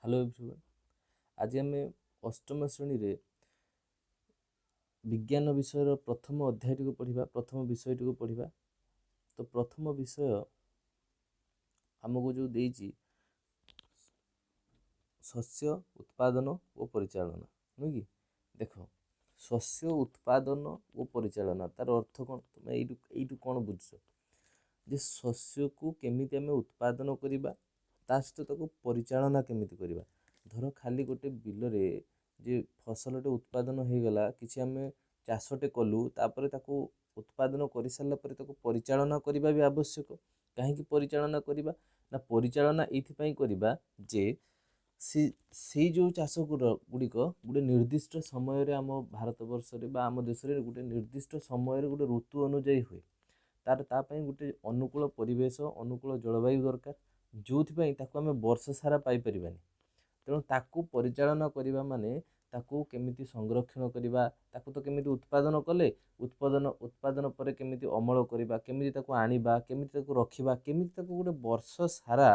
Hello everyone. आज आम अष्टम श्रेणी रे विज्ञान विषय प्रथम अध्यायटी को पढ़ा प्रथम विषयटी को पढ़ा। तो प्रथम विषय आमको जो देइछि शस्य उत्पादन और परिचालन नुह कि देख शस्य उत्पादन और परिचालन तार अर्थ कौन तुम यू कौन बुझ जे शस्य को केमिति आमे उत्पादन करिबा ता सहित ताको परिचालना केमिति करिबा। धर खाली गोटे बिलरे जे फसलटे उत्पादन हो गला किछि आमे चाषटे कलु तापर ताको उत्पादन कर सारा पर ताको परिचालना करबा भी आवश्यक। कहीं परिचालना करबा ना परिचालना एथि करबा जे से जो चाष गुड़िक गोटे निर्दिष्ट समय आम भारत वर्ष आम देश में गोटे निर्दिष्ट समय गोटे ऋतु अनुजाई हुए तार तापाई गोटे अनुकूल परिवेश अनुकूल जलवायु दरकार जो आम वर्ष सारा पाइपर। तेणु ताकू परिचालना करबा माने ताकू केमिति संरक्षण करबा ताकू तो केमिति उत्पादन कले उत्पादन पर केमिति अमल करबा केमिति ताकू आनिबा केमिति ताकू रखिबा केमिति ताकू गोटे वर्ष सारा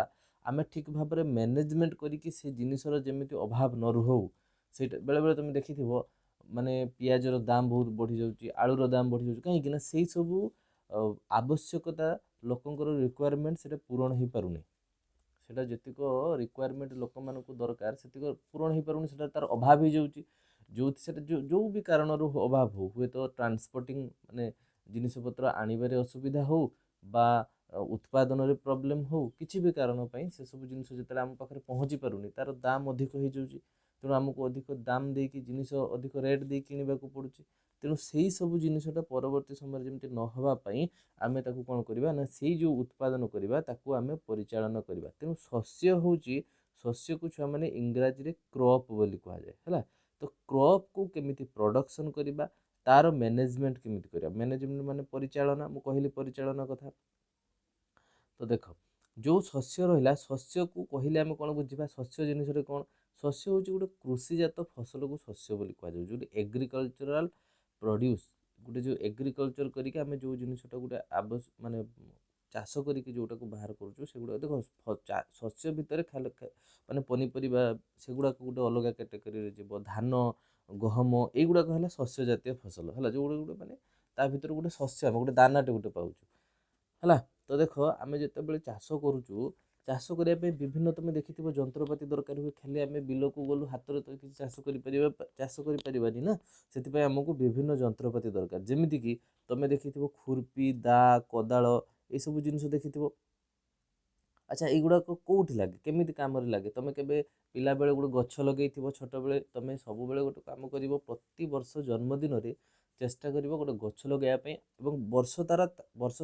आमे ठीक भाव में मैनेजमेंट करिकि से जिनिसर जेमिति अभाव न रुहु। सेटा बेले बेले तुम देखिथिबो माने पियाजर दाम बहुत बढ़ी जाउची आलूर दाम बढ़ी जाउची कहीं ना से सब आवश्यकता लोकंकर रिक्वायरमेंट सेटा पूरण हो पारुनी। सेटा जतिक रिक्वायरमेंट लोक मानक दरकार सेतिक पूरण हो पारुनी सेटा तार अभाव हो जाउची जो सेटा जो भी कारण अभाव हो हुए तो ट्रांसपोर्टिंग माने जिनिस पत्र आनिबारे असुविधा हो बा उत्पादन रे प्रॉब्लम हो किसी भी कारण पई से सब जिनिस जतले आम पाखरे पहुंची पारुनी तार दाम अधिक हो जाउची। तेणु आमको अधिक दाम देकी जिनिस अधिक रेट दे किनिबा को पड़ुची। तेणु से सब जिनिसटा परवर्ती समय जमी न हवा पई आमे ताकू कौन करबा ना से जो उत्पादन करबा ताकू आमे परिचालन करबा। तेणु शस्य होची शस्य को छुआ माने इंग्राजी रे क्रॉप बोली कहा जाए हैला। तो क्रॉप को केमिति प्रोडक्शन करबा तार मैनेजमेंट केमिति करबा मैनेजमेंट माने परिचालन मु कहली परिचालन कथा। तो देख जो शस्य रहा शस्य को कहले आम कौन बुझा शस्य जिनिस कौन शस्य हूँ गोटे कृषिजात फसल को शस्य बोली कह जो एग्रिकल्चरल प्रोड्यूस गोटे जो एग्रिकल्चर करके आम जो जिनटा गोटे माने चाष करके जोटा को बाहर करूँ से गुड़ा देख शस्य भितर माने पनीपरिया से गुड़ाक गोटे अलग कैटेगरी जीव धान गहम युड़ाक है शस्य जातीय फसल है जो गोटे माने ता भर गोटे शस्य गोटे दानाटे गोटे पाऊँ है। तो देख आम जो चाष करुचु चाष करने विभिन्न तुम देखि जंत्रपाति दरकार हुए खाली आम बिल को गलु हाथ में तो किसी चाष कर ना से आमको विभिन्न जंत्रपाति दरकार जमीती कि तुम देखि खुरपी दा कोदाल ये सब जिन देखि। अच्छा युड़ाक कौटी लगे केमी कम लगे तुम के पिला बेले गोटे गछ लगे छोट बेले तुम सब गोटे कम कर प्रति वर्ष जन्मदिन में चेष्टा कर गोटे गछ लगेवाई और वर्ष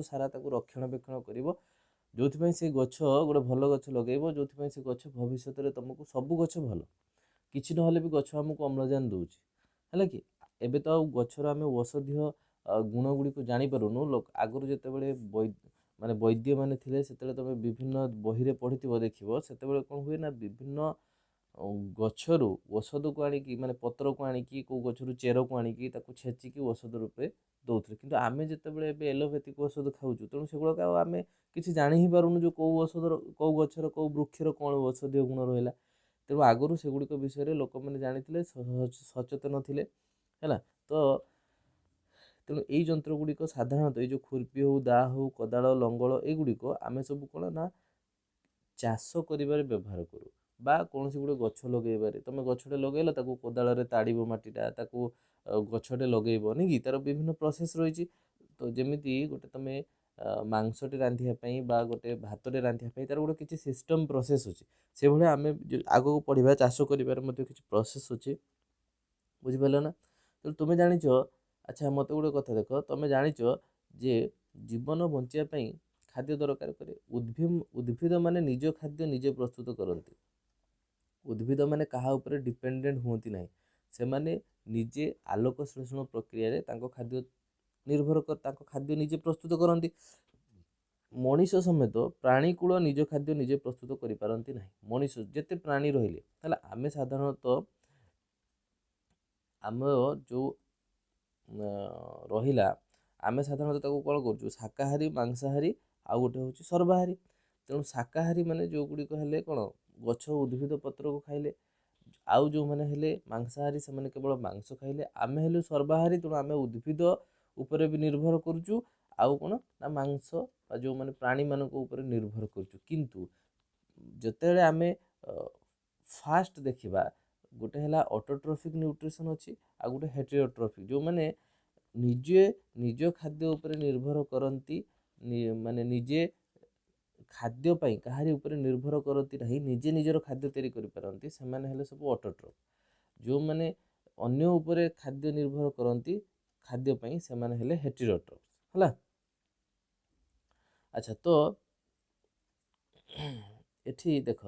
सारा रक्षणाबेक्षण कर जो से गछ गोटे भल गछ लगेब जो से गछ भविष्य में तुमको सब गछ भल किसी ना भी गछ आमको अम्लजान दूची है कि एबे तो गचर आम औषधीय गुण गुड़िक जापारूनु लोक आगुरी जिते माने वैद्य माने थिले सेतेले तुम विभिन्न बही पढ़ी देखिए से कौन हुए ना विभिन्न गचरु औषध को आनिकी माने पत्र को आनिकी कौ गचरु चेर को आनिकी ताकू छेचिकी औषध रूपे दौले किंतु आमे जिते एलोपैथिक औषध खाऊँ तेणु से गुड़ाक आम किसी जानी ही पारूनु जो कौ औषध कौ गचर कौ वृक्षर कौन औषधीय गुण रहा। तेणु आगुरी से गुड़िक विषय लोक मैंने जानी सचेतन थे है। तो तेणु यही जंत्र गुड़िक साधारणतः ये जो खुरपी हो दा हो कोदाल लंगल युड़िक आम सब कौन ना चाष कर व्यवहार करूँ बा कौन गोटे गछ लगे तुम गछटे लगे कोदाल ताड़ मटीटा गछटे लगेबनी कि तार विभिन्न प्रोसेस रही। तो जमीती गोटे तुम मांसटे रांधापी बा गोटे भातटे रांधापी तार गोटे किसी सिस्टम प्रोसेस अच्छी से भाई आम आग को पढ़ा चाष कर किसी प्रोसेस अच्छी बुझिपार ना। तो तुम्हें जाच अच्छा मत गोटे कथा देख तुम जाच जे जीवन बचापी खाद्य दरकार करे उद्भिद माने निज खाद्य निजे प्रस्तुत करती उद्भिद माने कहा ऊपर डिपेंडेंट हुंती ना से माने निजे आलोक श्लेषण प्रक्रिया खाद्य निर्भर कर खाद्य निजे प्रस्तुत करती मनीष समेत प्राणीकूल निज खाद्य निजे प्रस्तुत करें ना मनीष जिते प्राणी रही आम साधारणतः आम जो रहा आम साधारणतः कौन कर शाकाहारी मांसाहारी आउ गोटे हूँ सर्वाहारी। ତେଣୁ ଶାକାହାରୀ ମାନେ ଯେଉଁଗୁଡ଼ିକ ହେଲେ କ'ଣ ଗଛ ଉଦ୍ଭିଦ ପତ୍ରକୁ ଖାଇଲେ, ଆଉ ଯେଉଁମାନେ ହେଲେ ମାଂସାହାରୀ ସେମାନେ କେବଳ ମାଂସ ଖାଇଲେ। ଆମେ ହେଲୁ ସର୍ବାହାରୀ, ତେଣୁ ଆମେ ଉଦ୍ଭିଦ ଉପରେ ବି ନିର୍ଭର କରୁଛୁ, ଆଉ କ'ଣ ନା ମାଂସ ବା ଯେଉଁମାନେ ପ୍ରାଣୀମାନଙ୍କ ଉପରେ ନିର୍ଭର କରୁଛୁ। କିନ୍ତୁ ଯେତେବେଳେ ଆମେ ଫାଷ୍ଟ ଦେଖିବା, ଗୋଟେ ହେଲା ଅଟୋଟ୍ରଫିକ୍ ନ୍ୟୁଟ୍ରିସନ୍ ଅଛି, ଆଉ ଗୋଟେ ହେଟେରୋଟ୍ରଫିକ୍, ଯେଉଁମାନେ ନିଜେ ନିଜ ଖାଦ୍ୟ ଉପରେ ନିର୍ଭର କରନ୍ତି, ମାନେ ନିଜେ ଖାଦ୍ୟ ପାଇଁ କାହାରି ଉପରେ ନିର୍ଭର କରନ୍ତି ନାହିଁ, ନିଜେ ନିଜର ଖାଦ୍ୟ ତିଆରି କରିପାରନ୍ତି, ସେମାନେ ହେଲେ ସବୁ ଅଟୋଟ୍ରଫ୍। ଯେଉଁମାନେ ଅନ୍ୟ ଉପରେ ଖାଦ୍ୟ ନିର୍ଭର କରନ୍ତି ଖାଦ୍ୟ ପାଇଁ, ସେମାନେ ହେଲେ ହେଟେରୋଟ୍ରଫ୍ ହେଲା। ଆଚ୍ଛା, ତ ଏଠି ଦେଖ,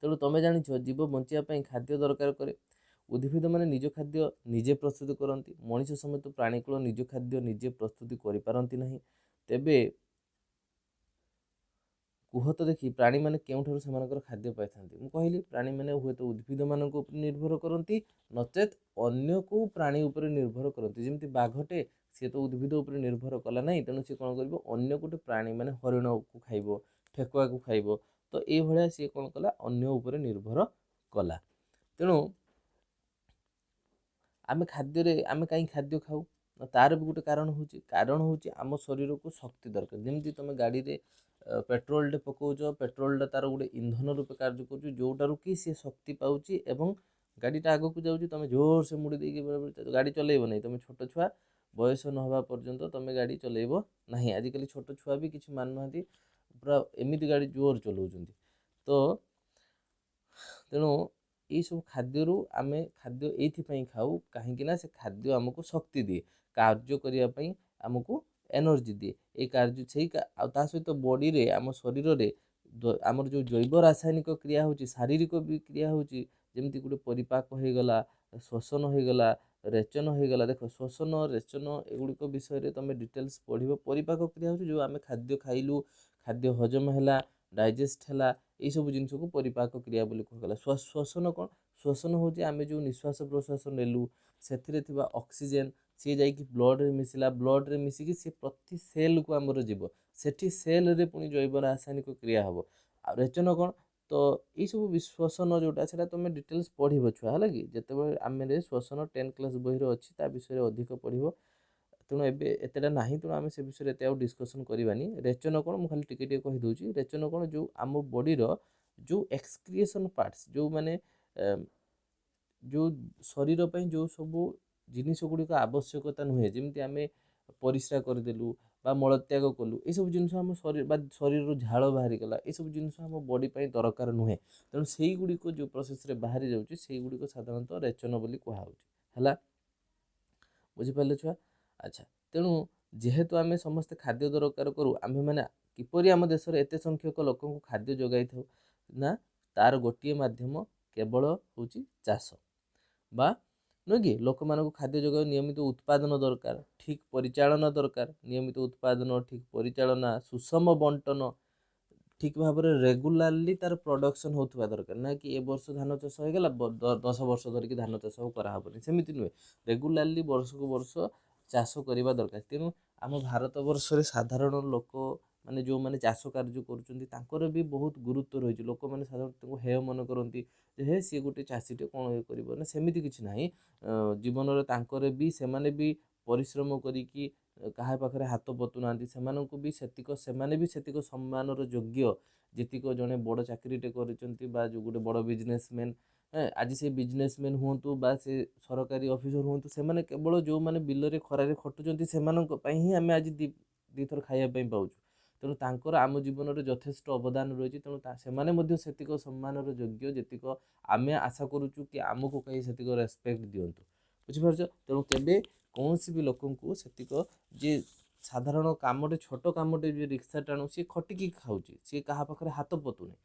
ତେଣୁ ତମେ ଜାଣିଛ ଜୀବ ବଞ୍ଚିବା ପାଇଁ ଖାଦ୍ୟ ଦରକାର କରେ। ଉଦ୍ଭିଦ ମାନେ ନିଜ ଖାଦ୍ୟ ନିଜେ ପ୍ରସ୍ତୁତ କରନ୍ତି, ମଣିଷ ସମେତ ପ୍ରାଣୀକୁଳ ନିଜ ଖାଦ୍ୟ ନିଜେ ପ୍ରସ୍ତୁତି କରିପାରନ୍ତି ନାହିଁ। ତେବେ କୁହ ତ ଦେଖି ପ୍ରାଣୀମାନେ କେଉଁଠାରୁ ସେମାନଙ୍କର ଖାଦ୍ୟ ପାଇଥାନ୍ତି? ମୁଁ କହିଲି ପ୍ରାଣୀମାନେ ହୁଏତ ଉଦ୍ଭିଦମାନଙ୍କ ଉପରେ ନିର୍ଭର କରନ୍ତି, ନଚେତ୍ ଅନ୍ୟ କେଉଁ ପ୍ରାଣୀ ଉପରେ ନିର୍ଭର କରନ୍ତି। ଯେମିତି ବାଘଟେ, ସିଏ ତ ଉଦ୍ଭିଦ ଉପରେ ନିର୍ଭର କଲା ନାହିଁ, ତେଣୁ ସିଏ କ'ଣ କରିବ, ଅନ୍ୟ ଗୋଟେ ପ୍ରାଣୀ ମାନେ ହରିଣକୁ ଖାଇବ, ଠେକୁଆକୁ ଖାଇବ। ତ ଏଇଭଳିଆ ସିଏ କ'ଣ କଲା, ଅନ୍ୟ ଉପରେ ନିର୍ଭର କଲା। ତେଣୁ ଆମେ କାହିଁକି ଖାଦ୍ୟ ଖାଉ? ତାର ବି ଗୋଟେ କାରଣ ହେଉଛି ଆମ ଶରୀରକୁ ଶକ୍ତି ଦରକାର। ଯେମିତି ତମେ ଗାଡ଼ିରେ ପେଟ୍ରୋଲଟେ ପକାଉଛ, ପେଟ୍ରୋଲଟା ତାର ଗୋଟେ ଇନ୍ଧନ ରୂପେ କାର୍ଯ୍ୟ କରୁଛି, ଯେଉଁଟାରୁ କି ସିଏ ଶକ୍ତି ପାଉଛି ଏବଂ ଗାଡ଼ିଟା ଆଗକୁ ଯାଉଛି। ତମେ ଜୋରସେ ମୁଡ଼ି ଦେଇକି ବେଳେବେଳେ ଗାଡ଼ି ଚଲେଇବ ନାହିଁ। ତମେ ଛୋଟ ଛୁଆ, ବୟସ ନ ହେବା ପର୍ଯ୍ୟନ୍ତ ତମେ ଗାଡ଼ି ଚଲେଇବ ନାହିଁ। ଆଜିକାଲି ଛୋଟ ଛୁଆ ବି କିଛି ମାନୁନାହାନ୍ତି, ପୁରା ଏମିତି ଗାଡ଼ି ଜୋର ଚଲାଉଛନ୍ତି। ତ ତେଣୁ ଏଇସବୁ ଖାଦ୍ୟରୁ ଆମେ ଖାଦ୍ୟ ଏଇଥିପାଇଁ ଖାଉ, କାହିଁକି ନା ସେ ଖାଦ୍ୟ ଆମକୁ ଶକ୍ତି ଦିଏ, କାର୍ଯ୍ୟ କରିବା ପାଇଁ ଆମକୁ ଏନର୍ଜି ଦିଏ। ଏଇ କାର୍ଯ୍ୟ ଆଉ ତା ସହିତ ବଡ଼ିରେ, ଆମ ଶରୀରରେ ଆମର ଯେଉଁ ଜୈବ ରାସାୟନିକ କ୍ରିୟା ହେଉଛି, ଶାରୀରିକ ବି କ୍ରିୟା ହେଉଛି। ଯେମିତି ଗୋଟେ ପରିପାକ ହେଇଗଲା, ଶ୍ୱସନ ହେଇଗଲା, ରେଚନ ହେଇଗଲା। ଦେଖ, ଶ୍ୱସନ, ରେଚନ ଏଗୁଡ଼ିକ ବିଷୟରେ ତମେ ଡିଟେଲ୍ସ ପଢ଼ିବ। ପରିପାକ କ୍ରିୟା ହେଉଛି ଯେଉଁ ଆମେ ଖାଦ୍ୟ ଖାଇଲୁ, ଖାଦ୍ୟ ହଜମ ହେଲା, ଡାଇଜେଷ୍ଟ ହେଲା, ଏଇସବୁ ଜିନିଷକୁ ପରିପାକ କ୍ରିୟା ବୋଲି କୁହାଗଲା। ଶ୍ୱସନ କ'ଣ? ଶ୍ୱସନ ହେଉଛି ଆମେ ଯେଉଁ ନିଶ୍ୱାସ ପ୍ରଶ୍ୱାସ ନେଲୁ, ସେଥିରେ ଥିବା ଅକ୍ସିଜେନ୍ ସିଏ ଯାଇକି ବ୍ଲଡ଼ରେ ମିଶିଲା, ବ୍ଲଡ଼ରେ ମିଶିକି ସିଏ ପ୍ରତି ସେଲ୍କୁ ଆମର ଯିବ, ସେଠି ସେଲ୍ରେ ପୁଣି ଜୈବ ରାସାୟନିକ କ୍ରିୟା ହେବ। ଆଉ ରେଚନ କ'ଣ? ତ ଏଇସବୁ ଶ୍ୱସନ ଯେଉଁଟା, ସେଇଟା ତୁମେ ଡିଟେଲ୍ସ ପଢ଼ିବ ଛୁଆ, ହେଲା କି। ଯେତେବେଳେ ଆମେ ଶ୍ୱସନ 10th କ୍ଲାସ୍ ବହିରେ ଅଛି, ତା ବିଷୟରେ ଅଧିକ ପଢ଼ିବ। ତେଣୁ ଏବେ ଏତେଟା ନାହିଁ, ତେଣୁ ଆମେ ସେ ବିଷୟରେ ଏତେ ଆଉ ଡିସ୍କସନ୍ କରିବାନି। ରେଚନ କ'ଣ, ମୁଁ ଖାଲି ଟିକେ ଟିକେ କହିଦେଉଛି। ରେଚନ କ'ଣ, ଯେଉଁ ଆମ ବଡ଼ିର ଯେଉଁ ଏକ୍ସକ୍ରିଏସନ୍ ପାର୍ଟସ୍, ଯେଉଁମାନେ ଯେଉଁ ଶରୀର ପାଇଁ ଯେଉଁ ସବୁ ଜିନିଷ ଗୁଡ଼ିକ ଆବଶ୍ୟକତା ନୁହେଁ, ଯେମିତି ଆମେ ପରିସ୍ରା କରିଦେଲୁ ବା ମଳତ୍ୟାଗ କଲୁ, ଏସବୁ ଜିନିଷ ଆମ ଶରୀରରୁ ଝାଳ ବାହାରିଗଲା, ଏସବୁ ଜିନିଷ ଆମ ବଡ଼ି ପାଇଁ ଦରକାର ନୁହେଁ। ତେଣୁ ସେଇଗୁଡ଼ିକ ଯେଉଁ ପ୍ରୋସେସ୍ରେ ବାହାରି ଯାଉଛି, ସେଇଗୁଡ଼ିକ ସାଧାରଣତଃ ରେଚନ ବୋଲି କୁହାହେଉଛି, ହେଲା। ବୁଝିପାରିଲେ ଛୁଆ? ଆଚ୍ଛା, ତେଣୁ ଯେହେତୁ ଆମେ ସମସ୍ତେ ଖାଦ୍ୟ ଦରକାର କରୁ, ଆମ୍ଭେମାନେ କିପରି ଆମ ଦେଶରେ ଏତେ ସଂଖ୍ୟକ ଲୋକଙ୍କୁ ଖାଦ୍ୟ ଯୋଗାଇଥାଉ? ନା, ତାର ଗୋଟିଏ ମାଧ୍ୟମ କେବଳ ହେଉଛି ଚାଷ, ବା ନୁହେଁ କି? ଲୋକମାନଙ୍କୁ ଖାଦ୍ୟ ଯୋଗାଇ ନିୟମିତ ଉତ୍ପାଦନ ଦରକାର, ଠିକ୍ ପରିଚାଳନା ଦରକାର। ନିୟମିତ ଉତ୍ପାଦନ, ଠିକ୍ ପରିଚାଳନା, ସୁଷମ ବଣ୍ଟନ, ଠିକ୍ ଭାବରେ ରେଗୁଲାରଲି ତାର ପ୍ରଡକ୍ସନ୍ ହେଉଥିବା ଦରକାର। ନା କି ଏ ବର୍ଷ ଧାନ ଚାଷ ହେଇଗଲା, 10 ବର୍ଷ ଧରିକି ଧାନ ଚାଷ ଆଉ କରାହେବନି, ସେମିତି ନୁହେଁ। ରେଗୁଲାରଲି ବର୍ଷକୁ ବର୍ଷ ଚାଷ କରିବା ଦରକାର। ତେଣୁ ଆମ ଭାରତ ବର୍ଷରେ ସାଧାରଣ ଲୋକ ମାନେ ଯେଉଁମାନେ ଚାଷ କାର୍ଯ୍ୟ କରୁଛନ୍ତି, ତାଙ୍କର ବି ବହୁତ ଗୁରୁତ୍ୱ ରହିଛି। ଲୋକମାନେ ସାଧାରଣତଃ ତାଙ୍କୁ ହେୟ ମନେ କରନ୍ତି, ଯେ ହେ ସିଏ ଗୋଟେ ଚାଷୀଟେ, କ'ଣ ଇଏ କରିବ ନା, ସେମିତି କିଛି ନାହିଁ। ଜୀବନରେ ତାଙ୍କର ବି, ସେମାନେ ବି ପରିଶ୍ରମ କରିକି କାହା ପାଖରେ ହାତ ପତୁନାହାନ୍ତି। ସେମାନେ ବି ସେତିକ ସମ୍ମାନର ଯୋଗ୍ୟ, ଯେତିକ ଜଣେ ବଡ଼ ଚାକିରିଟେ କରିଛନ୍ତି ବା ଯେଉଁ ଗୋଟେ ବଡ଼ ବିଜନେସମ୍ୟାନ୍। ଆଜି ସେ ବିଜନେସମ୍ୟାନ୍ ହୁଅନ୍ତୁ ବା ସେ ସରକାରୀ ଅଫିସର ହୁଅନ୍ତୁ, ସେମାନେ କେବଳ ଯେଉଁମାନେ ବିଲରେ ଖରାରେ ଖଟୁଛନ୍ତି, ସେମାନଙ୍କ ପାଇଁ ହିଁ ଆମେ ଆଜି ଦୁଇଥର ଖାଇବା ପାଇଁ ପାଉଛୁ। ତେଣୁ ତାଙ୍କର ଆମ ଜୀବନରେ ଯଥେଷ୍ଟ ଅବଦାନ ରହିଛି। ତେଣୁ ସେମାନେ ମଧ୍ୟ ସେତିକ ସମ୍ମାନର ଯୋଗ୍ୟ, ଯେତିକ ଆମେ ଆଶା କରୁଛୁ କି ଆମକୁ କେହି ସେତିକ ରେସ୍ପେକ୍ଟ ଦିଅନ୍ତୁ। ବୁଝିପାରୁଛ? ତେଣୁ କେବେ କୌଣସି ବି ଲୋକଙ୍କୁ ସେତିକ, ଯିଏ ସାଧାରଣ କାମଟେ, ଛୋଟ କାମଟେ, ଯିଏ ରିକ୍ସା ଟାଣୁ, ସିଏ ଖଟିକି ଖାଉଛି, ସିଏ କାହା ପାଖରେ ହାତ ପତୁନି।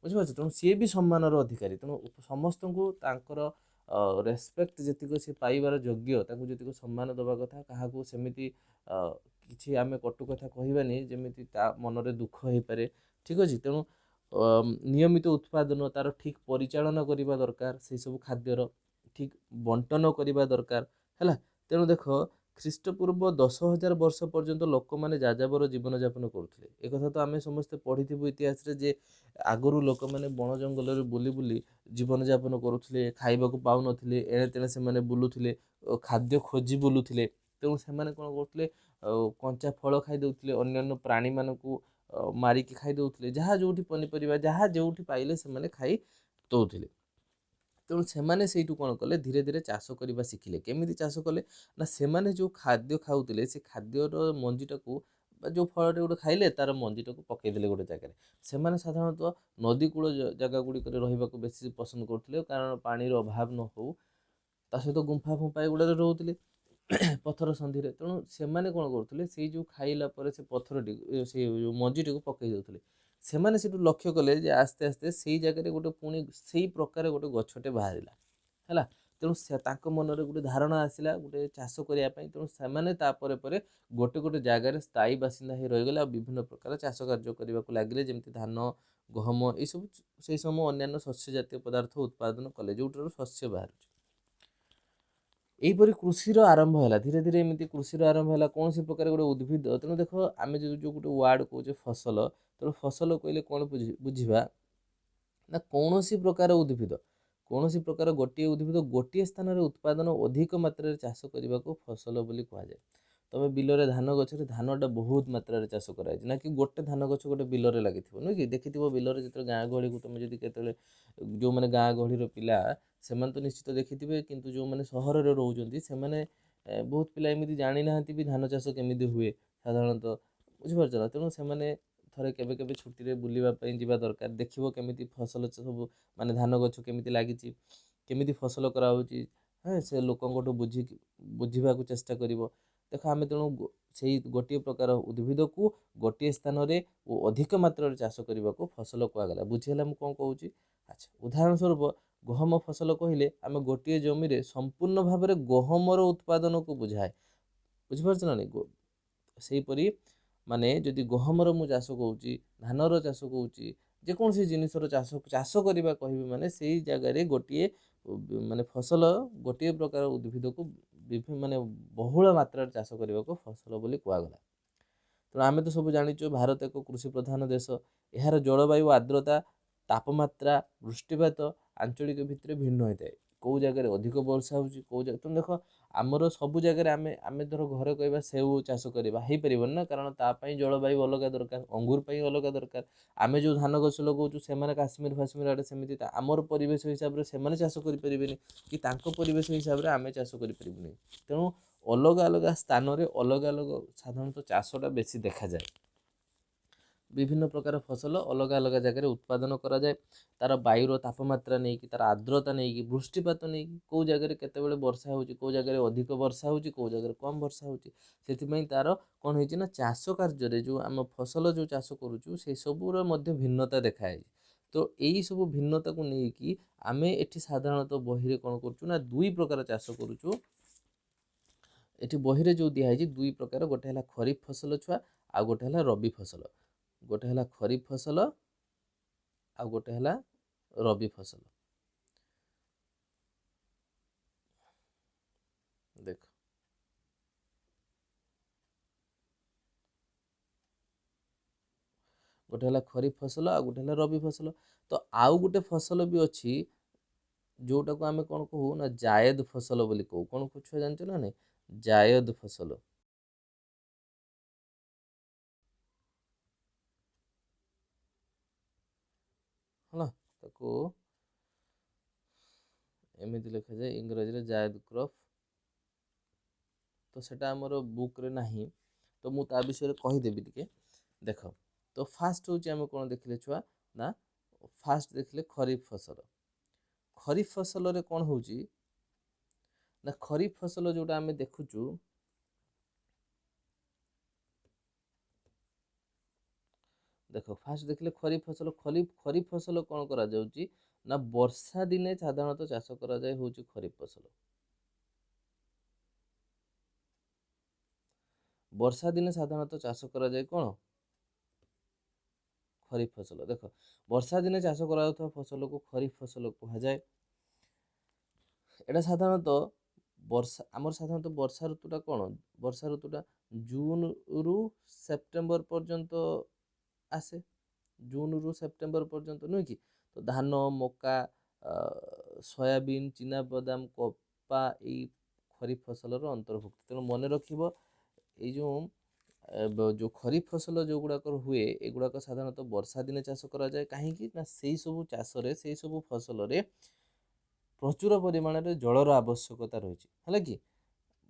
ବୁଝିପାରୁଛ? ତେଣୁ ସିଏ ବି ସମ୍ମାନର ଅଧିକାରୀ। ତେଣୁ ସମସ୍ତଙ୍କୁ ତାଙ୍କର ରେସ୍ପେକ୍ଟ ଯେତିକ ସିଏ ପାଇବାର ଯୋଗ୍ୟ, ତାଙ୍କୁ ଯେତିକ ସମ୍ମାନ ଦେବା କଥା। କାହାକୁ ସେମିତି କିଛି ଆମେ କଟୁ କଥା କହିବାନି ଯେମିତି ତା ମନରେ ଦୁଃଖ ହେଇପାରେ, ଠିକ୍ ଅଛି। ତେଣୁ ନିୟମିତ ଉତ୍ପାଦନ, ତାର ଠିକ୍ ପରିଚାଳନା କରିବା ଦରକାର, ସେସବୁ ଖାଦ୍ୟର ଠିକ୍ ବଣ୍ଟନ କରିବା ଦରକାର, ହେଲା। ତେଣୁ ଦେଖ, ଖ୍ରୀଷ୍ଟପୂର୍ବ 10,000 ବର୍ଷ ପର୍ଯ୍ୟନ୍ତ ଲୋକମାନେ ଯାଯାବର ଜୀବନଯାପନ କରୁଥିଲେ। ଏକଥା ତ ଆମେ ସମସ୍ତେ ପଢ଼ିଥିବୁ ଇତିହାସରେ ଯେ ଆଗରୁ ଲୋକମାନେ ବଣ ଜଙ୍ଗଲରେ ବୁଲି ବୁଲି ଜୀବନଯାପନ କରୁଥିଲେ, ଖାଇବାକୁ ପାଉନଥିଲେ, ଏଣେ ତେଣେ ସେମାନେ ବୁଲୁଥିଲେ, ଖାଦ୍ୟ ଖୋଜି ବୁଲୁଥିଲେ। ତେଣୁ ସେମାନେ କ'ଣ କରୁଥିଲେ, କଞ୍ଚା ଫଳ ଖାଇ ଦେଉଥିଲେ, ଅନ୍ୟାନ୍ୟ ପ୍ରାଣୀମାନଙ୍କୁ ମାରିକି ଖାଇ ଦେଉଥିଲେ, ଯାହା ଯେଉଁଠି ପନିପରିବା ଯାହା ଯେଉଁଠି ପାଇଲେ ସେମାନେ ଖାଇ ଦେଉଥିଲେ। ତେଣୁ ସେମାନେ ସେଇଠୁ କ'ଣ କଲେ, ଧୀରେ ଧୀରେ ଚାଷ କରିବା ଶିଖିଲେ। କେମିତି ଚାଷ କଲେ ନା, ସେମାନେ ଯେଉଁ ଖାଦ୍ୟ ଖାଉଥିଲେ ସେ ଖାଦ୍ୟର ମଞ୍ଜିଟାକୁ ବା ଯେଉଁ ଫଳଟେ ଗୋଟେ ଖାଇଲେ ତାର ମଞ୍ଜିଟାକୁ ପକେଇଦେଲେ ଗୋଟେ ଜାଗାରେ। ସେମାନେ ସାଧାରଣତଃ ନଦୀ କୂଳ ଜାଗା ଗୁଡ଼ିକରେ ରହିବାକୁ ବେଶୀ ପସନ୍ଦ କରୁଥିଲେ, କାରଣ ପାଣିର ଅଭାବ ନ ହଉ। ତା ସହିତ ଗୁମ୍ଫା ଫୁମ୍ଫା ଏଗୁଡ଼ାରେ ରହୁଥିଲେ ପଥର ସନ୍ଧିରେ। ତେଣୁ ସେମାନେ କ'ଣ କରୁଥିଲେ, ସେଇ ଯେଉଁ ଖାଇଲା ପରେ ସେ ପଥରଟି ସେଇ ଯେଉଁ ମଞ୍ଜିଟିକୁ ପକେଇ ଦେଉଥିଲେ। ସେମାନେ ସେଠୁ ଲକ୍ଷ୍ୟ କଲେ ଯେ ଆସ୍ତେ ଆସ୍ତେ ସେଇ ଜାଗାରେ ଗୋଟେ ପୁଣି ସେଇ ପ୍ରକାର ଗୋଟେ ଗଛଟେ ବାହାରିଲା ହେଲା। ତେଣୁ ତାଙ୍କ ମନରେ ଗୋଟେ ଧାରଣା ଆସିଲା ଗୋଟେ ଚାଷ କରିବା ପାଇଁ। ତେଣୁ ସେମାନେ ତାପରେ ପରେ ଗୋଟେ ଗୋଟେ ଜାଗାରେ ସ୍ଥାୟୀ ବାସିନ୍ଦା ହେଇ ରହିଗଲେ, ଆଉ ବିଭିନ୍ନ ପ୍ରକାର ଚାଷ କାର୍ଯ୍ୟ କରିବାକୁ ଲାଗିଲେ, ଯେମିତି ଧାନ, ଗହମ, ଏଇସବୁ ସେଇ ସମୟ ଅନ୍ୟାନ୍ୟ ଶସ୍ୟ ଜାତୀୟ ପଦାର୍ଥ ଉତ୍ପାଦନ କଲେ, ଯେଉଁଠାରୁ ଶସ୍ୟ ବାହାରୁଛି। ଏହିପରି କୃଷିର ଆରମ୍ଭ ହେଲା। ଧୀରେ ଧୀରେ ଏମିତି କୃଷିର ଆରମ୍ଭ ହେଲା। କୌଣସି ପ୍ରକାର ଗୋଟେ ଉଦ୍ଭିଦ, ତେଣୁ ଦେଖ ଆମେ ଯେଉଁ ଗୋଟେ ୱାର୍ଡ଼ କହୁଛେ ଫସଲ, ତେଣୁ ଫସଲ କହିଲେ କ'ଣ ବୁଝିବା ନା, କୌଣସି ପ୍ରକାର ଉଦ୍ଭିଦ, କୌଣସି ପ୍ରକାର ଗୋଟିଏ ଉଦ୍ଭିଦ ଗୋଟିଏ ସ୍ଥାନରେ ଉତ୍ପାଦନ ଅଧିକ ମାତ୍ରାରେ ଚାଷ କରିବାକୁ ଫସଲ ବୋଲି କୁହାଯାଏ। ତମେ ବିଲରେ ଧାନ ଗଛରେ ଧାନଟା ବହୁତ ମାତ୍ରାରେ ଚାଷ କରାଯାଇଛି, ନା କି ଗୋଟେ ଧାନ ଗଛ ଗୋଟେ ବିଲରେ ଲାଗିଥିବ, ନୁହେଁ କି? ଦେଖିଥିବ ବିଲରେ ଯେତେବେଳେ ଗାଁ ଗହଳିକୁ ତମେ ଯଦି କେତେବେଳେ, ଯେଉଁମାନେ ଗାଁ ଗହଳିର ପିଲା ସେମାନେ ତ ନିଶ୍ଚିତ ଦେଖିଥିବେ, କିନ୍ତୁ ଯେଉଁମାନେ ସହରରେ ରହୁଛନ୍ତି ସେମାନେ ବହୁତ ପିଲା ଏମିତି ଜାଣିନାହାନ୍ତି ବି ଧାନ ଚାଷ କେମିତି ହୁଏ ସାଧାରଣତଃ, ବୁଝିପାରୁଛ ନା? ତେଣୁ ସେମାନେ ଥରେ କେବେ କେବେ ଛୁଟିରେ ବୁଲିବା ପାଇଁ ଯିବା ଦରକାର। ଦେଖିବ କେମିତି ଫସଲ ସବୁ, ମାନେ ଧାନ ଗଛ କେମିତି ଲାଗିଛି, କେମିତି ଫସଲ କରାହେଉଛି, ସେ ଲୋକଙ୍କଠୁ ବୁଝିବାକୁ ଚେଷ୍ଟା କରିବ। ଦେଖ ଆମେ ତେଣୁ ସେଇ ଗୋଟିଏ ପ୍ରକାର ଉଦ୍ଭିଦକୁ ଗୋଟିଏ ସ୍ଥାନରେ ଓ ଅଧିକ ମାତ୍ରାରେ ଚାଷ କରିବାକୁ ଫସଲ କୁହାଗଲା। ବୁଝିହେଲା ମୁଁ କ'ଣ କହୁଛି? ଆଚ୍ଛା, ଉଦାହରଣ ସ୍ୱରୂପ ଗହମ ଫସଲ କହିଲେ ଆମେ ଗୋଟିଏ ଜମିରେ ସମ୍ପୂର୍ଣ୍ଣ ଭାବରେ ଗହମର ଉତ୍ପାଦନକୁ ବୁଝାଏ। ବୁଝିପାରୁଛ ନା ନାଇଁ? ସେହିପରି ମାନେ ଯଦି ଗହମର ମୁଁ ଚାଷ କହୁଛି, ଧାନର ଚାଷ କହୁଛି, ଯେକୌଣସି ଜିନିଷର ଚାଷ କରିବା କହିବି, ମାନେ ସେଇ ଜାଗାରେ ଗୋଟିଏ ମାନେ ଫସଲ, ଗୋଟିଏ ପ୍ରକାର ଉଦ୍ଭିଦକୁ ମାନେ ବହୁଳ ମାତ୍ରାରେ ଚାଷ କରିବାକୁ ଫସଲ ବୋଲି କୁହାଗଲା। ତେଣୁ ଆମେ ତ ସବୁ ଜାଣିଛୁ ଭାରତ ଏକ କୃଷି ପ୍ରଧାନ ଦେଶ। ଏହାର ଜଳବାୟୁ, ଆର୍ଦ୍ରତା, ତାପମାତ୍ରା, ବୃଷ୍ଟିପାତ ଆଞ୍ଚଳିକ ଭିତ୍ତିରେ ଭିନ୍ନ ହୋଇଥାଏ। କେଉଁ ଜାଗାରେ ଅଧିକ ବର୍ଷା ହେଉଛି, କେଉଁ ଜାଗାରେ, ତେଣୁ ଦେଖ ଆମର ସବୁ ଜାଗାରେ ଆମେ ଧର ଘରେ କହିବା ସେଉ ଚାଷ କରିବା, ହେଇପାରିବନି ନା, କାରଣ ତା ପାଇଁ ଜଳବାୟୁ ଅଲଗା ଦରକାର, ଅଙ୍ଗୁର ପାଇଁ ଅଲଗା ଦରକାର। ଆମେ ଯେଉଁ ଧାନ ଗଛ ଲଗାଉଛୁ ସେମାନେ କାଶ୍ମୀର ଫାଶ୍ମୀର ଆଡ଼େ ସେମିତି ଆମର ପରିବେଶ ହିସାବରେ ସେମାନେ ଚାଷ କରିପାରିବେନି, କି ତାଙ୍କ ପରିବେଶ ହିସାବରେ ଆମେ ଚାଷ କରିପାରିବୁନି। ତେଣୁ ଅଲଗା ଅଲଗା ସ୍ଥାନରେ ଅଲଗା ଅଲଗା ସାଧାରଣତଃ ଚାଷଟା ବେଶୀ ଦେଖାଯାଏ। ବିଭିନ୍ନ ପ୍ରକାର ଫସଲ ଅଲଗା ଅଲଗା ଜାଗାରେ ଉତ୍ପାଦନ କରାଯାଏ। ତାର ବାୟୁର ତାପମାତ୍ରା ନେଇକି, ତାର ଆର୍ଦ୍ରତା ନେଇକି, ବୃଷ୍ଟିପାତ ନେଇକି, କେଉଁ ଜାଗାରେ କେତେବେଳେ ବର୍ଷା ହେଉଛି, କେଉଁ ଜାଗାରେ ଅଧିକ ବର୍ଷା ହେଉଛି, କେଉଁ ଜାଗାରେ କମ୍ ବର୍ଷା ହେଉଛି। ସେଥିପାଇଁ ତାର କ'ଣ ହେଇଛି ନା, ଚାଷ କାର୍ଯ୍ୟରେ ଯେଉଁ ଆମ ଫସଲ ଯେଉଁ ଚାଷ କରୁଛୁ ସେସବୁର ମଧ୍ୟ ଭିନ୍ନତା ଦେଖାଯାଇଛି। ତ ଏଇ ସବୁ ଭିନ୍ନତାକୁ ନେଇକି ଆମେ ଏଠି ସାଧାରଣତଃ ବହିରେ କ'ଣ କରୁଛୁ ନା, ଦୁଇ ପ୍ରକାର ଚାଷ କରୁଛୁ। ଏଠି ବହିରେ ଯେଉଁ ଦିଆହେଇଛି ଦୁଇ ପ୍ରକାର, ଗୋଟେ ହେଲା ଖରିଫ ଫସଲ ଛୁଆ, ଆଉ ଗୋଟେ ହେଲା ରବି ଫସଲ। ଗୋଟେ ହେଲା ଖରିଫ ଫସଲ ଆଉ ଗୋଟେ ହେଲା ରବି ଫସଲ। ଦେଖ ଗୋଟେ ହେଲା ଖରିଫ ଫସଲ ଆଉ ଗୋଟେ ହେଲା ରବି ଫସଲ। ତ ଆଉ ଗୋଟେ ଫସଲ ବି ଅଛି ଯୋଉଟାକୁ ଆମେ କ'ଣ କହୁ ନା, ଜାୟଦ ଫସଲ ବୋଲି କହୁ। କ'ଣ ଛୁଆ ଜାଣିଛ ନା ନାଇଁ? ଜାୟଦ ଫସଲ। ହେଲା, ତାକୁ ଏମିତି ଲେଖାଯାଏ ଇଂରାଜୀରେ ଜାୟଦ କ୍ରପ। ତ ସେଟା ଆମର ବୁକ୍ରେ ନାହିଁ, ତ ମୁଁ ତା ବିଷୟରେ କହିଦେବି ଟିକେ। ଦେଖ, ତ ଫାଷ୍ଟ ହେଉଛି ଆମେ କ'ଣ ଦେଖିଲେ ଛୁଆ ନା, ଫାଷ୍ଟ ଦେଖିଲେ ଖରିଫ ଫସଲ। ଖରିଫ ଫସଲରେ କ'ଣ ହେଉଛି ନା, ଖରିଫ ଫସଲ ଯେଉଁଟା ଆମେ ଦେଖୁଛୁ, ଦେଖ ଫାଷ୍ଟ ଦେଖିଲେ ଖରିଫ ଫସଲ। ଖରିଫ ଫସଲ କ'ଣ କରାଯାଉଛି ନା, ବର୍ଷା ଦିନେ ସାଧାରଣତଃ ଚାଷ କରାଯାଏ ହେଉଛି ଖରିଫ ଫସଲ। ବର୍ଷା ଦିନେ ସାଧାରଣତଃ ଚାଷ କରାଯାଏ କ'ଣ? ଖରିଫ ଫସଲ। ଦେଖ, ବର୍ଷା ଦିନେ ଚାଷ କରାଯାଉଥିବା ଫସଲକୁ ଖରିଫ ଫସଲ କୁହାଯାଏ। ଏଇଟା ସାଧାରଣତଃ ବର୍ଷା ଆମର ସାଧାରଣତଃ ବର୍ଷା ଋତୁଟା କ'ଣ ବର୍ଷା ଋତୁଟା ଜୁନରୁ ସେପ୍ଟେମ୍ବର ପର୍ଯ୍ୟନ୍ତ ଆସେ। ଜୁନରୁ ସେପ୍ଟେମ୍ବର ପର୍ଯ୍ୟନ୍ତ ନୁହେଁ କି? ତ ଧାନ, ମକା, ସୋୟାବିନ୍, ଚିନାବାଦାମ, କପା ଏଇ ଖରିଫ ଫସଲର ଅନ୍ତର୍ଭୁକ୍ତ। ତେଣୁ ମନେ ରଖିବ ଏଇ ଯେଉଁ ଖରିଫ ଫସଲ ଯେଉଁଗୁଡ଼ାକର ହୁଏ ଏଗୁଡ଼ାକ ସାଧାରଣତଃ ବର୍ଷା ଦିନେ ଚାଷ କରାଯାଏ। କାହିଁକି ନା ସେଇ ସବୁ ଚାଷରେ ସେଇ ସବୁ ଫସଲରେ ପ୍ରଚୁର ପରିମାଣରେ ଜଳର ଆବଶ୍ୟକତା ରହିଛି, ହେଲା କି?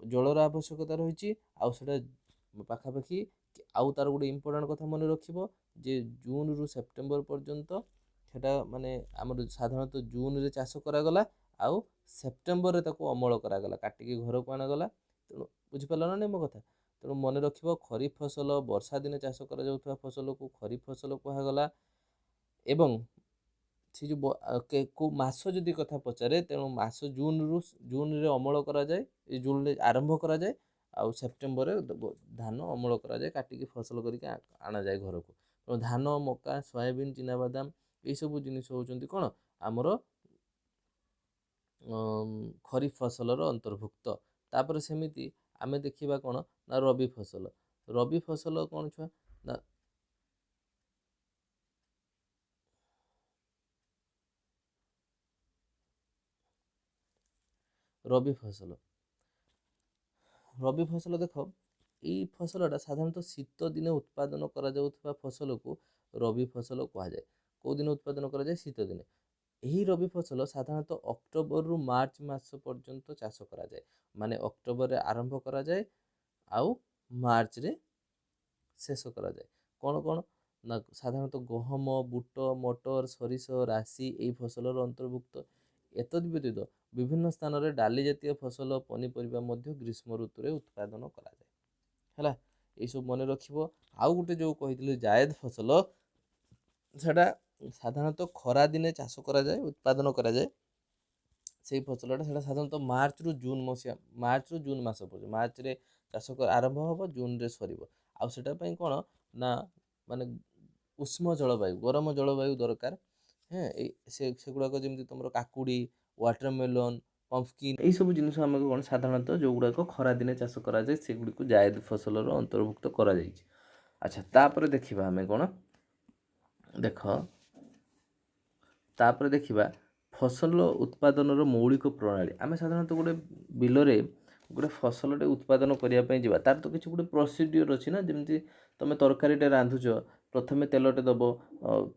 ଜଳର ଆବଶ୍ୟକତା ରହିଛି ଆଉ ସେଟା ପାଖାପାଖି ଆଉ ତାର ଗୋଟେ ଇମ୍ପୋର୍ଟାଣ୍ଟ କଥା ମନେ ରଖିବ ଯେ ଜୁନରୁ ସେପ୍ଟେମ୍ବର ପର୍ଯ୍ୟନ୍ତ ସେଟା ମାନେ ଆମର ସାଧାରଣତଃ ଜୁନରେ ଚାଷ କରାଗଲା ଆଉ ସେପ୍ଟେମ୍ବରରେ ତାକୁ ଅମଳ କରାଗଲା, କାଟିକି ଘରକୁ ଅଣାଗଲା। ତେଣୁ ବୁଝିପାରିଲ ନା ନାଇଁ ମୋ କଥା? ତେଣୁ ମନେ ରଖିବ ଖରିଫ ଫସଲ ବର୍ଷା ଦିନେ ଚାଷ କରାଯାଉଥିବା ଫସଲକୁ ଖରିଫ ଫସଲ କୁହାଗଲା। ଏବଂ ସେ ଯେଉଁ କେଉଁ ମାସ ଯଦି କଥା ପଚାରେ ତେଣୁ ମାସ ଜୁନରେ ଅମଳ କରାଯାଏ, ଏ ଜୁନରେ ଆରମ୍ଭ କରାଯାଏ ଆଉ ସେପ୍ଟେମ୍ବରରେ ଧାନ ଅମଳ କରାଯାଏ, କାଟିକି ଫସଲ କରିକି ଆଣାଯାଏ ଘରକୁ। ତେଣୁ ଧାନ, ମକା, ସୋୟାବିନ୍, ଚିନାବାଦାମ ଏଇସବୁ ଜିନିଷ ହେଉଛନ୍ତି କ'ଣ ଆମର ଖରିଫ ଫସଲର ଅନ୍ତର୍ଭୁକ୍ତ। ତାପରେ ସେମିତି ଆମେ ଦେଖିବା କ'ଣ ନା ରବି ଫସଲ। ରବି ଫସଲ କ'ଣ ଛୁଆ ନା ରବି ଫସଲ ଦେଖ ଏଇ ଫସଲଟା ସାଧାରଣତଃ ଶୀତ ଦିନେ ଉତ୍ପାଦନ କରାଯାଉଥିବା ଫସଲକୁ ରବି ଫସଲ କୁହାଯାଏ। କେଉଁ ଦିନ ଉତ୍ପାଦନ କରାଯାଏ? ଶୀତ ଦିନେ। ଏହି ରବି ଫସଲ ସାଧାରଣତଃ ଅକ୍ଟୋବରରୁ ମାର୍ଚ୍ଚ ମାସ ପର୍ଯ୍ୟନ୍ତ ଚାଷ କରାଯାଏ। ମାନେ ଅକ୍ଟୋବରରେ ଆରମ୍ଭ କରାଯାଏ ଆଉ ମାର୍ଚ୍ଚରେ ଶେଷ କରାଯାଏ। କ'ଣ କ'ଣ ନା ସାଧାରଣତଃ ଗହମ, ବୁଟ, ମଟର, ସୋରିଷ, ରାଶି ଏଇ ଫସଲର ଅନ୍ତର୍ଭୁକ୍ତ। ଏତଦ୍ ବ୍ୟତୀତ ବିଭିନ୍ନ ସ୍ଥାନରେ ଡାଲି ଜାତୀୟ ଫସଲ, ପନିପରିବା ମଧ୍ୟ ଗ୍ରୀଷ୍ମ ଋତୁରେ ଉତ୍ପାଦନ କରାଯାଏ, ହେଲା। ଏଇସବୁ ମନେ ରଖିବ। ଆଉ ଗୋଟେ ଯେଉଁ କହିଥିଲି ଜାୟଦ ଫସଲ, ସେଟା ସାଧାରଣତଃ ଖରା ଦିନେ ଚାଷ କରାଯାଏ, ଉତ୍ପାଦନ କରାଯାଏ। ସେଇ ଫସଲଟା ସେଟା ସାଧାରଣତଃ ମାର୍ଚ୍ଚରୁ ଜୁନ୍ ମାସ ପର୍ଯ୍ୟନ୍ତ, ମାର୍ଚ୍ଚରେ ଚାଷ ଆରମ୍ଭ ହେବ, ଜୁନରେ ସରିବ। ଆଉ ସେଟା ପାଇଁ କ'ଣ ନା ମାନେ ଉଷ୍ମ ଜଳବାୟୁ, ଗରମ ଜଳବାୟୁ ଦରକାର। ସେଗୁଡ଼ାକ ଯେମିତି ତୁମର କାକୁଡ଼ି, ୱାଟରମେଲନ୍, ପମ୍ପକିନ୍ ଏଇସବୁ ଜିନିଷ ଆମକୁ କ'ଣ ସାଧାରଣତଃ ଯେଉଁଗୁଡ଼ାକ ଖରାଦିନେ ଚାଷ କରାଯାଏ ସେଗୁଡ଼ିକୁ ଜାୟଦ ଫସଲର ଅନ୍ତର୍ଭୁକ୍ତ କରାଯାଇଛି। ଆଚ୍ଛା, ତାପରେ ଦେଖିବା ଆମେ କ'ଣ ତାପରେ ଦେଖିବା ଫସଲ ଉତ୍ପାଦନର ମୌଳିକ ପ୍ରଣାଳୀ। ଆମେ ସାଧାରଣତଃ ଗୋଟେ ବିଲରେ ଗୋଟେ ଫସଲଟେ ଉତ୍ପାଦନ କରିବା ପାଇଁ ଯିବା, ତାର ତ କିଛି ଗୋଟେ ପ୍ରୋସିଡିଓର ଅଛି ନା। ଯେମିତି ତୁମେ ତରକାରୀଟେ ରାନ୍ଧୁଛ, ପ୍ରଥମେ ତେଲଟେ ଦେବ,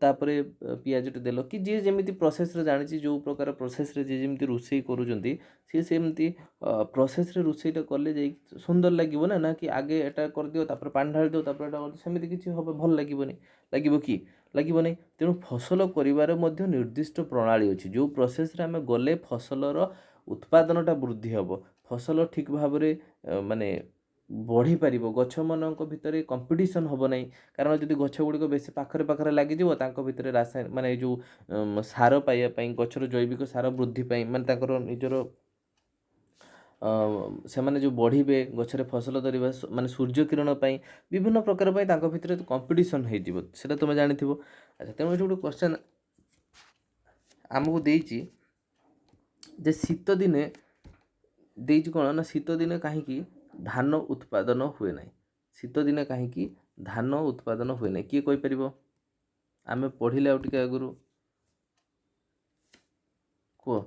ତାପରେ ପିଆଜଟେ ଦେଲ, କି ଯିଏ ଯେମିତି ପ୍ରୋସେସ୍ରେ ଜାଣିଛି, ଯେଉଁ ପ୍ରକାର ପ୍ରୋସେସ୍ରେ ଯିଏ ଯେମିତି ରୋଷେଇ କରୁଛନ୍ତି ସିଏ ସେମିତି ପ୍ରୋସେସ୍ରେ ରୋଷେଇଟା କଲେ ଯାଇକି ସୁନ୍ଦର ଲାଗିବ ନା। ନା କି ଆଗେ ଏଟା କରିଦିଅ ତାପରେ ପାଣି ଢାଳି ଦିଅ ତାପରେ ଏଟା କରିଦିଅ, ସେମିତି କିଛି ହେବ ଭଲ ଲାଗିବନି। ଲାଗିବ କି? ଲାଗିବ ନାହିଁ। ତେଣୁ ଫସଲ କରିବାର ମଧ୍ୟ ନିର୍ଦ୍ଦିଷ୍ଟ ପ୍ରଣାଳୀ ଅଛି, ଯେଉଁ ପ୍ରୋସେସ୍ରେ ଆମେ ଗଲେ ଫସଲର ଉତ୍ପାଦନଟା ବୃଦ୍ଧି ହେବ, ଫସଲ ଠିକ୍ ଭାବରେ ମାନେ ବଢ଼ିପାରିବ, ଗଛମାନଙ୍କ ଭିତରେ କମ୍ପିଟିସନ୍ ହେବ ନାହିଁ। କାରଣ ଯଦି ଗଛ ଗୁଡ଼ିକ ବେଶୀ ପାଖରେ ପାଖରେ ଲାଗିଯିବ ତାଙ୍କ ଭିତରେ ମାନେ ଏଇ ଯେଉଁ ସାର ପାଇବା ପାଇଁ, ଗଛର ଜୈବିକ ସାର ବୃଦ୍ଧି ପାଇଁ, ମାନେ ତାଙ୍କର ନିଜର ସେମାନେ ଯେଉଁ ବଢ଼ିବେ, ଗଛରେ ଫସଲ ଧରିବା, ମାନେ ସୂର୍ଯ୍ୟ କିରଣ ପାଇଁ, ବିଭିନ୍ନ ପ୍ରକାର ପାଇଁ ତାଙ୍କ ଭିତରେ କମ୍ପିଟିସନ୍ ହେଇଯିବ, ସେଇଟା ତୁମେ ଜାଣିଥିବ। ଆଚ୍ଛା, ତେଣୁ ଏଠି ଗୋଟେ କ୍ୱେଶ୍ଚନ୍ ଆମକୁ ଦେଇଛି ଯେ ଶୀତ ଦିନେ ଦେଇଛି କ'ଣ ନା ଶୀତ ଦିନେ କାହିଁକି ଧାନ ଉତ୍ପାଦନ ହୁଏ ନାହିଁ? ଶୀତ ଦିନେ କାହିଁକି ଧାନ ଉତ୍ପାଦନ ହୁଏ ନାହିଁ? କିଏ କହିପାରିବ? ଆମେ ପଢ଼ିଲେ ଆଉ ଟିକେ ଆଗରୁ, କୁହ।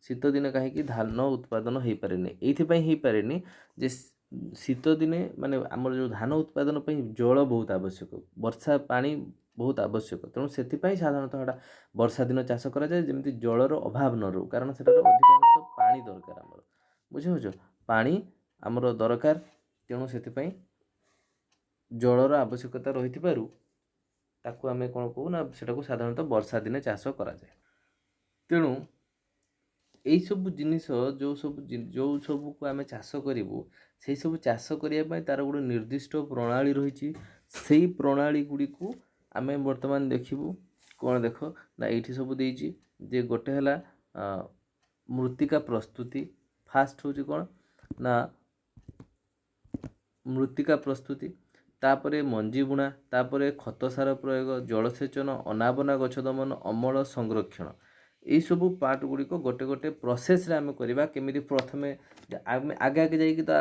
ଶୀତ ଦିନେ କାହିଁକି ଧାନ ଉତ୍ପାଦନ ହେଇପାରେନି? ଏଇଥିପାଇଁ ହେଇପାରେନି ଯେ ଶୀତ ଦିନେ ମାନେ ଆମର ଯେଉଁ ଧାନ ଉତ୍ପାଦନ ପାଇଁ ଜଳ ବହୁତ ଆବଶ୍ୟକ, ବର୍ଷା ପାଣି ବହୁତ ଆବଶ୍ୟକ। ତେଣୁ ସେଥିପାଇଁ ସାଧାରଣତଃ ଏଟା ବର୍ଷା ଦିନ ଚାଷ କରାଯାଏ, ଯେମିତି ଜଳର ଅଭାବ ନ ରହୁ। କାରଣ ସେଟାରେ ଅଧିକାଂଶ ପାଣି ଦରକାର ଆମର, ବୁଝିପାରୁଛ? ପାଣି ଆମର ଦରକାର, ତେଣୁ ସେଥିପାଇଁ ଜଳର ଆବଶ୍ୟକତା ରହିଥିବାରୁ ତାକୁ ଆମେ କ'ଣ କହୁ ନା ସେଟାକୁ ସାଧାରଣତଃ ବର୍ଷା ଦିନେ ଚାଷ କରାଯାଏ। ତେଣୁ ଏଇସବୁ ଜିନିଷ ଯେଉଁ ସବୁକୁ ଆମେ ଚାଷ କରିବୁ, ସେଇ ସବୁ ଚାଷ କରିବା ପାଇଁ ତାର ଗୋଟେ ନିର୍ଦ୍ଦିଷ୍ଟ ପ୍ରଣାଳୀ ରହିଛି। ସେଇ ପ୍ରଣାଳୀ ଗୁଡ଼ିକୁ ଆମେ ବର୍ତ୍ତମାନ ଦେଖିବୁ। କ'ଣ ଦେଖ ନା ଏଇଠି ସବୁ ଦେଇଛି ଯେ ଗୋଟେ ହେଲା ମୃତ୍ତିକା ପ୍ରସ୍ତୁତି। ଫାଷ୍ଟ ହେଉଛି କ'ଣ ନା ମୃତ୍ତିକା ପ୍ରସ୍ତୁତି, ତାପରେ ମଞ୍ଜି ବୁଣା, ତାପରେ ଖତ ସାର ପ୍ରୟୋଗ, ଜଳସେଚନ, ଅନାବନା ଗଛ ଦମନ, ଅମଳ, ସଂରକ୍ଷଣ। यही सब पार्ट गुड़िक गोटे गोटे प्रोसेस आम करवा केमी प्रथमे आगे आगे जाइए तो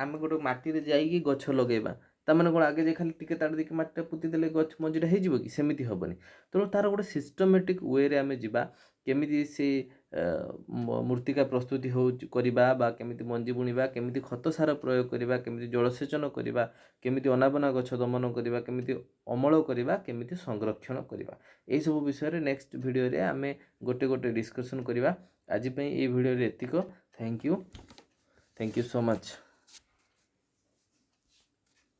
आम गोटे माटी जाइए गछ लगेगा ताने कौन आगे जाए खाली टिके ताड़ देखिए माटी पुती देले गछ मंजीटा हो कि सेमती हेनी तेणु तार गोटे सिस्टमेटिक वे आम जा केमी से मृत्तिका प्रस्तुति हो करवा केमी मंजी बुणवा केमी खत सार प्रयोग करवा केमी जलसेचन करवा केमी अनाबना गछ दमन करवा केमी अमल करवा केमी संरक्षण करवा यही सब विषय नेक्स्ट वीडियो आम गोटे गोटे डिस्कसन करवा आज ये वीडियो एतिक थैंक यू सो मच।